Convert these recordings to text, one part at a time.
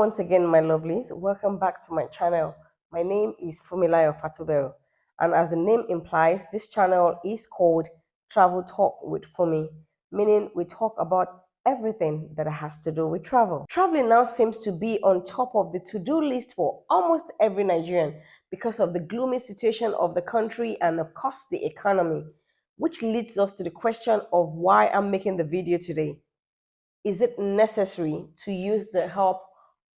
once again, my lovelies. Welcome back to my channel. My name is Fumilayo Fatubero, and as the name implies, this channel is called Travel Talk with Fumi, meaning we talk about everything that has to do with travel. Traveling now seems to be on top of the to-do list for almost every Nigerian because of the gloomy situation of the country and, of course, the economy, which leads us to the question of why I'm making the video today. Is it necessary to use the help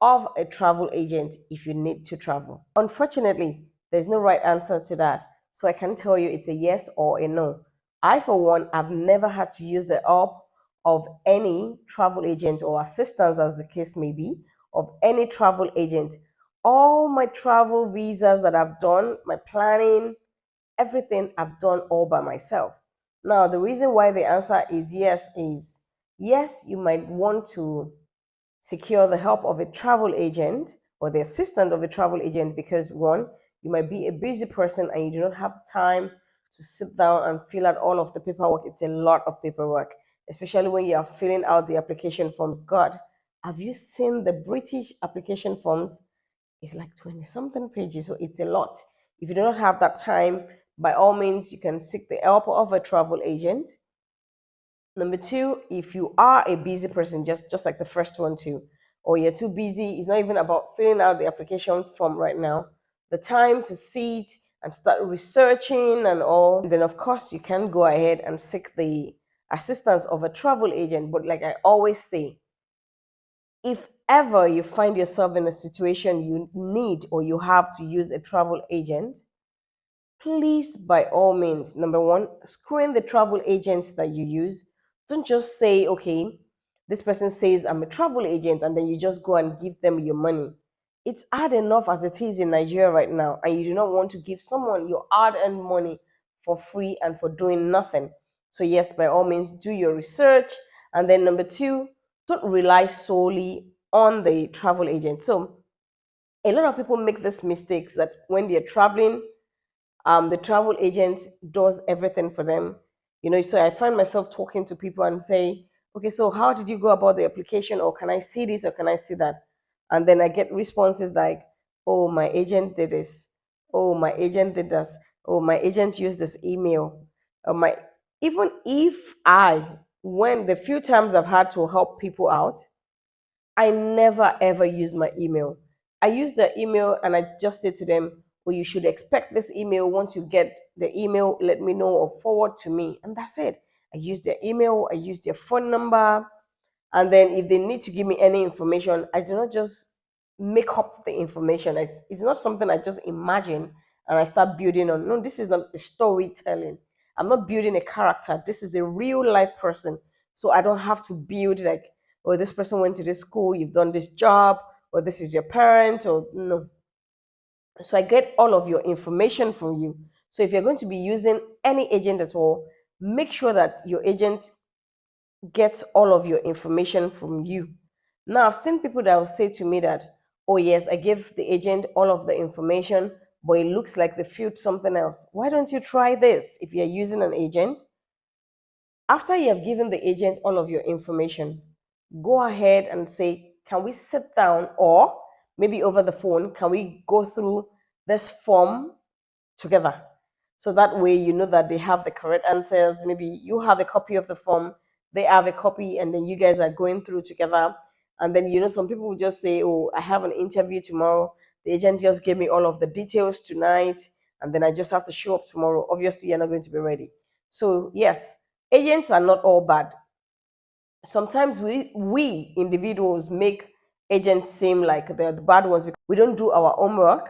of a travel agent if you need to travel? Unfortunately, there's no right answer to that. So I can tell you it's a yes or a no. I, for one, have never had to use the help of any travel agent or assistance, as the case may be, of any travel agent. All my travel visas that I've done, my planning, everything I've done all by myself. Now, the reason why the answer is yes, you might want to secure the help of a travel agent or the assistant of a travel agent because one, you might be a busy person and you do not have time to sit down and fill out all of the paperwork. It's a lot of paperwork, especially when you are filling out the application forms. God, have you seen the British application forms? It's like 20 something pages, so it's a lot. If you do not have that time, by all means, you can seek the help of a travel agent. Number two, if you are a busy person, just like the first one too, or you're too busy, it's not even about filling out the application form right now. The time to sit and start researching and all. And then of course you can go ahead and seek the assistance of a travel agent. But like I always say, if ever you find yourself in a situation you need or you have to use a travel agent, please, by all means, number one, screen the travel agents that you use. Don't just say, okay, this person says I'm a travel agent, and then you just go and give them your money. It's hard enough as it is in Nigeria right now, and you do not want to give someone your hard earned money for free and for doing nothing. So, yes, by all means, do your research. And then, number two, don't rely solely on the travel agent. So, a lot of people make these mistakes that when they're traveling, the travel agent does everything for them. So I find myself talking to people and say, okay, so how did you go about the application? Or can I see this or can I see that? And then I get responses like, oh, my agent did this. Oh, my agent did this. Oh, my agent used this email. My Even if when the few times I've had to help people out, I never ever use my email. I use the email and I just say to them, well, you should expect this email. Once you get the email, let me know or forward to me. And that's it. I use their email, I use their phone number. And then if they need to give me any information, I do not just make up the information. It's not something I just imagine and I start building on. No, this is not a storytelling. I'm not building a character. This is a real life person. So I don't have to build like, oh, this person went to this school, you've done this job, or this is your parent, or no. So I get all of your information from you. So if you're going to be using any agent at all, make sure that your agent gets all of your information from you. Now, I've seen people that will say to me that, oh, yes, I gave the agent all of the information, but it looks like they filled something else. Why don't you try this if you're using an agent? After you have given the agent all of your information, go ahead and say, can we sit down or maybe over the phone, can we go through this form together? So that way you know that they have the correct answers. Maybe you have a copy of the form, they have a copy, and then you guys are going through together. And then, some people will just say, oh, I have an interview tomorrow. The agent just gave me all of the details tonight, and then I just have to show up tomorrow. Obviously, you're not going to be ready. So, yes, agents are not all bad. Sometimes we individuals make agents seem like they're the bad ones because we don't do our homework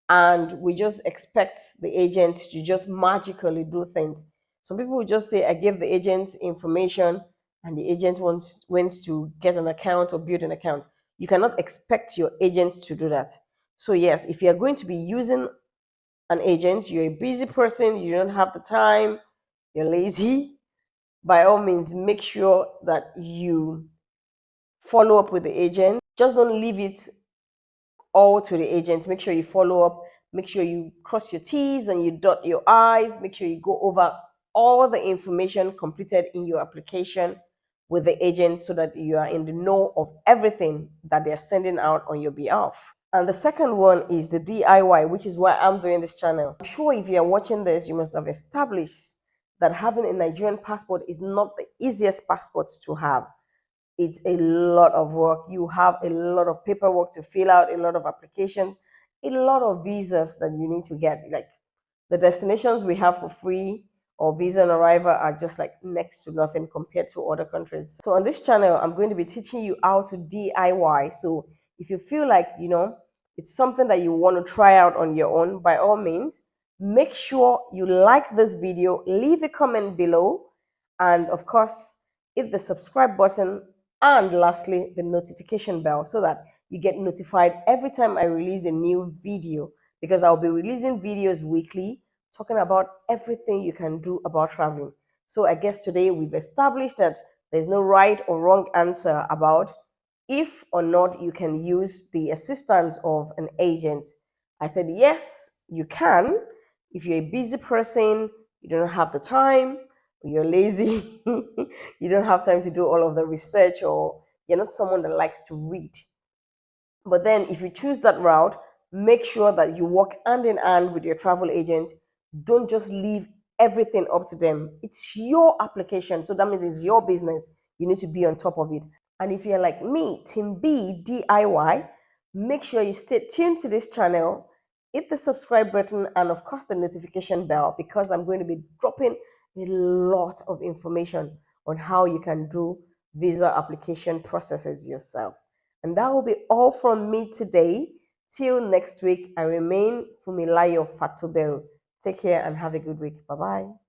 and we just expect the agent to just magically do things. Some people will just say, I gave the agent information and the agent wants to get an account or build an account. You cannot expect your agent to do that. So yes, if you're going to be using an agent, you're a busy person, you don't have the time, you're lazy, by all means, make sure that you follow up with the agent. Just don't leave it all to the agent. Make sure you follow up. Make sure you cross your T's and you dot your I's. Make sure you go over all the information completed in your application with the agent so that you are in the know of everything that they're sending out on your behalf. And the second one is the DIY, which is why I'm doing this channel. I'm sure if you are watching this, you must have established that having a Nigerian passport is not the easiest passport to have. It's a lot of work. You have a lot of paperwork to fill out, a lot of applications, a lot of visas that you need to get. Like the destinations we have for free or visa on arrival are just like next to nothing compared to other countries. So on this channel, I'm going to be teaching you how to DIY. So if you feel like, it's something that you want to try out on your own, by all means, make sure you like this video, leave a comment below, and of course, hit the subscribe button, and lastly, the notification bell so that you get notified every time I release a new video, because I'll be releasing videos weekly talking about everything you can do about traveling. So I guess today we've established that there's no right or wrong answer about if or not you can use the assistance of an agent. I said, yes, you can. If you're a busy person, you don't have the time, you're lazy, you don't have time to do all of the research, or you're not someone that likes to read. But then if you choose that route, make sure that you work hand in hand with your travel agent. Don't just leave everything up to them. It's your application. So that means it's your business. You need to be on top of it. And if you're like me, Team B DIY, make sure you stay tuned to this channel, hit the subscribe button, and of course the notification bell, because I'm going to be dropping a lot of information on how you can do visa application processes yourself. And that will be all from me today. Till next week, I remain Fumilayo Fatoberu. Take care and have a good week. Bye bye.